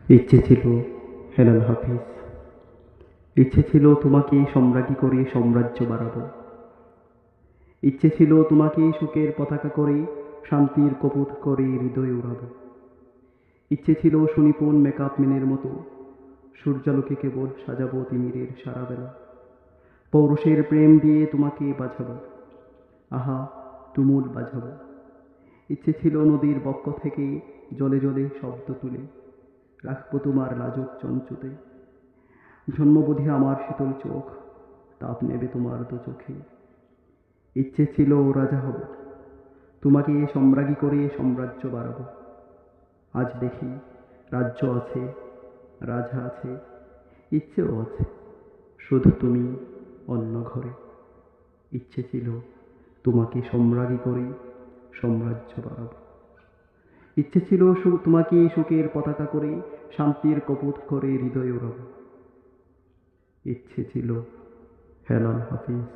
ইচ্ছে ছিল হেলাল হাফিজ। ইচ্ছে ছিল তোমাকে সম্রাজ্ঞী করে সাম্রাজ্য বাড়াবো। ইচ্ছে ছিল তোমাকে সুখের পতাকা করে শান্তির কপোত করে হৃদয়ে উড়াবো। ইচ্ছে ছিল সুনিপুণ মেকআপ ম্যানের মতো সূর্যালোকে কেবল সাজাবো তিমিরের সারা বেলা। পৌরুষের প্রেম দিয়ে তোমাকে বাঁচাবো, আহা তুমুল বাজাবো। ইচ্ছে ছিল নদীর বক্ষ থেকে জলে জলে শব্দ তুলে রাখবো তোমার লাজুক চঞ্চুতে। জন্মবোধে আমার শীতল চোখ তাপ নেবে তোমার দু চোখে। ইচ্ছে ছিল রাজা হব, তোমাকে সম্রাজ্ঞী করে সাম্রাজ্য বাড়াবো। আজ দেখি রাজ্য আছে, রাজা আছে, ইচ্ছেও আছে, শুধু তুমি অন্য ঘরে। ইচ্ছে ছিল তোমাকে সম্রাজ্ঞী করে সাম্রাজ্য বাড়াবো। ইচ্ছে ছিল তোমাকে সুখের পতাকা করে শান্তির কপোত করে হৃদয়ে ওড়াবো। ইচ্ছে ছিল হেলাল হাফিজ।